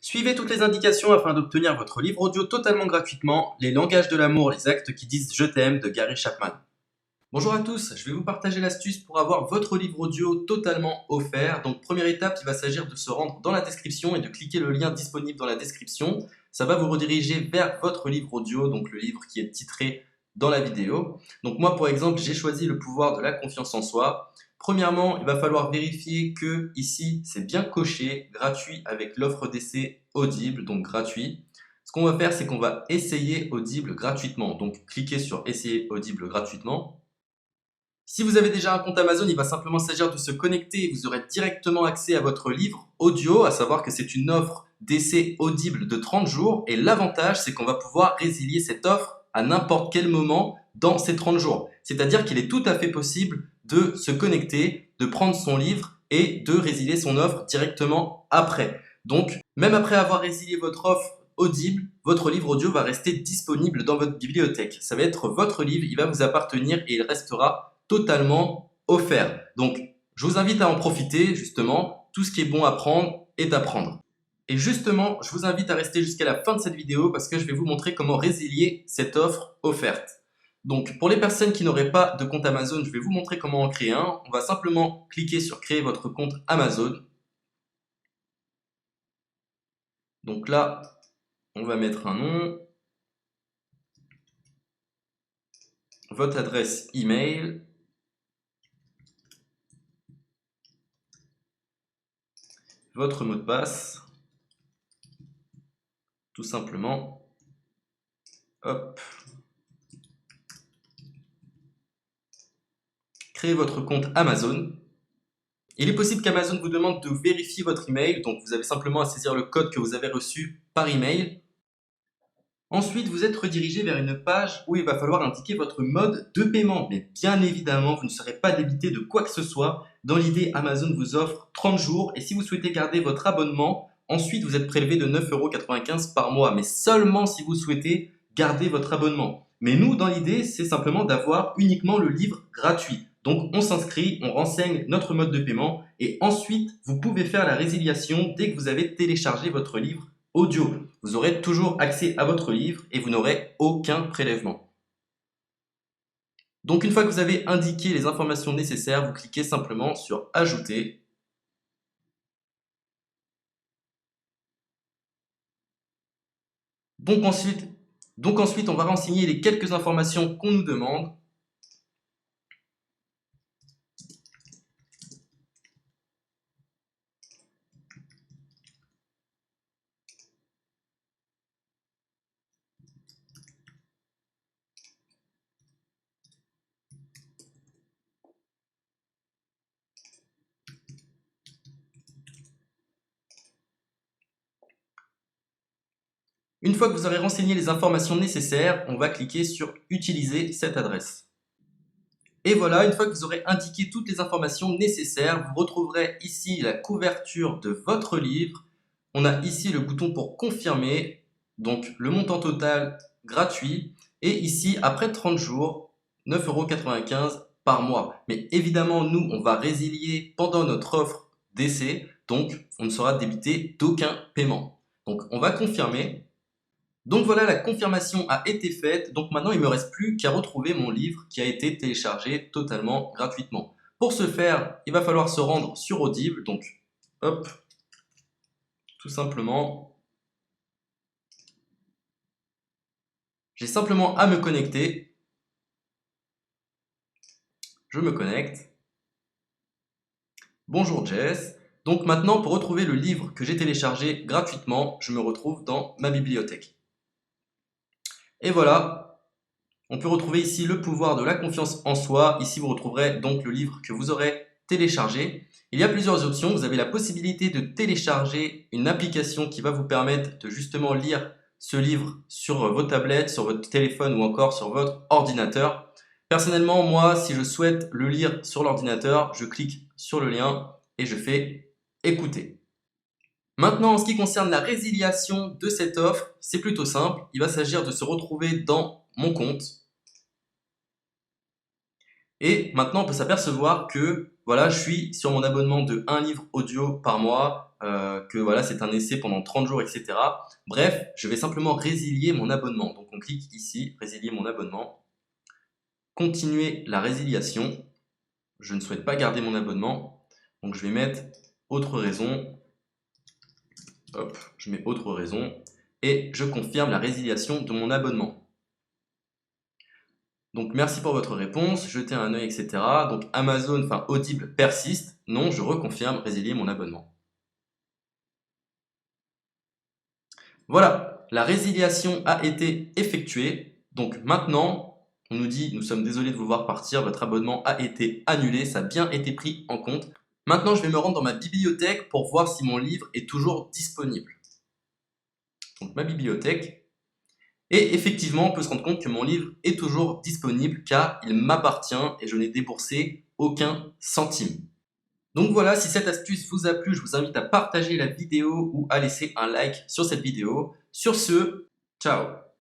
Suivez toutes les indications afin d'obtenir votre livre audio totalement gratuitement, Les langages de l'amour, les actes qui disent je t'aime de Gary Chapman. Bonjour à tous, je vais vous partager l'astuce pour avoir votre livre audio totalement offert. Donc première étape, il va s'agir de se rendre dans la description et de cliquer le lien disponible dans la description. Ça va vous rediriger vers votre livre audio, donc le livre qui est titré dans la vidéo. Donc moi par exemple, j'ai choisi le pouvoir de la confiance en soi. Premièrement, il va falloir vérifier que ici c'est bien coché, gratuit avec l'offre d'essai Audible, donc gratuit. Ce qu'on va faire, c'est qu'on va essayer Audible gratuitement. Donc cliquez sur essayer Audible gratuitement. Si vous avez déjà un compte Amazon, il va simplement s'agir de se connecter et vous aurez directement accès à votre livre audio, à savoir que c'est une offre d'essai Audible de 30 jours et l'avantage c'est qu'on va pouvoir résilier cette offre à n'importe quel moment dans ces 30 jours. C'est-à-dire qu'il est tout à fait possible de se connecter, de prendre son livre et de résilier son offre directement après. Donc, même après avoir résilié votre offre Audible, votre livre audio va rester disponible dans votre bibliothèque. Ça va être votre livre, il va vous appartenir et il restera totalement offert. Donc, je vous invite à en profiter, justement. Tout ce qui est bon à prendre est à prendre. Et justement, je vous invite à rester jusqu'à la fin de cette vidéo parce que je vais vous montrer comment résilier cette offre offerte. Donc, pour les personnes qui n'auraient pas de compte Amazon, je vais vous montrer comment en créer un. On va simplement cliquer sur créer votre compte Amazon. Donc là, on va mettre un nom, votre adresse email, votre mot de passe, tout simplement. Hop. Créez votre compte Amazon. Il est possible qu'Amazon vous demande de vérifier votre email, donc vous avez simplement à saisir le code que vous avez reçu par email. Ensuite, vous êtes redirigé vers une page où il va falloir indiquer votre mode de paiement. Mais bien évidemment, vous ne serez pas débité de quoi que ce soit. Dans l'idée, Amazon vous offre 30 jours et si vous souhaitez garder votre abonnement, ensuite vous êtes prélevé de 9,95 € par mois, mais seulement si vous souhaitez garder votre abonnement. Mais nous, dans l'idée, c'est simplement d'avoir uniquement le livre gratuit. Donc on s'inscrit, on renseigne notre mode de paiement et ensuite vous pouvez faire la résiliation dès que vous avez téléchargé votre livre audio. Vous aurez toujours accès à votre livre et vous n'aurez aucun prélèvement. Donc une fois que vous avez indiqué les informations nécessaires, vous cliquez simplement sur Ajouter. Donc ensuite, on va renseigner les quelques informations qu'on nous demande. Une fois que vous aurez renseigné les informations nécessaires, on va cliquer sur Utiliser cette adresse. Et voilà, une fois que vous aurez indiqué toutes les informations nécessaires, vous retrouverez ici la couverture de votre livre. On a ici le bouton pour confirmer, donc le montant total gratuit. Et ici, après 30 jours, 9,95 € par mois. Mais évidemment, nous, on va résilier pendant notre offre d'essai, donc on ne sera débité d'aucun paiement. Donc on va confirmer. Donc voilà, la confirmation a été faite, donc maintenant il ne me reste plus qu'à retrouver mon livre qui a été téléchargé totalement gratuitement. Pour ce faire, il va falloir se rendre sur Audible, donc hop, tout simplement, j'ai simplement à me connecter, je me connecte, bonjour Jess, donc maintenant pour retrouver le livre que j'ai téléchargé gratuitement, je me retrouve dans ma bibliothèque. Et voilà, on peut retrouver ici le pouvoir de la confiance en soi. Ici, vous retrouverez donc le livre que vous aurez téléchargé. Il y a plusieurs options. Vous avez la possibilité de télécharger une application qui va vous permettre de justement lire ce livre sur vos tablettes, sur votre téléphone ou encore sur votre ordinateur. Personnellement, moi, si je souhaite le lire sur l'ordinateur, je clique sur le lien et je fais écouter. Maintenant, en ce qui concerne la résiliation de cette offre, c'est plutôt simple. Il va s'agir de se retrouver dans mon compte. Et maintenant, on peut s'apercevoir que voilà, je suis sur mon abonnement de 1 livre audio par mois que voilà, c'est un essai pendant 30 jours, etc. Bref, je vais simplement résilier mon abonnement. Donc on clique ici, résilier mon abonnement. Continuer la résiliation. Je ne souhaite pas garder mon abonnement. Donc je vais mettre autre raison. Hop, je mets autre raison. Et je confirme la résiliation de mon abonnement. Donc merci pour votre réponse, jetez un œil, etc. Donc Amazon, enfin Audible persiste. Non, je reconfirme, résilier mon abonnement. Voilà, la résiliation a été effectuée. Donc maintenant, on nous dit, nous sommes désolés de vous voir partir, votre abonnement a été annulé, ça a bien été pris en compte. Maintenant, je vais me rendre dans ma bibliothèque pour voir si mon livre est toujours disponible. Donc ma bibliothèque. Et effectivement, on peut se rendre compte que mon livre est toujours disponible car il m'appartient et je n'ai déboursé aucun centime. Donc voilà, si cette astuce vous a plu, je vous invite à partager la vidéo ou à laisser un like sur cette vidéo. Sur ce, ciao!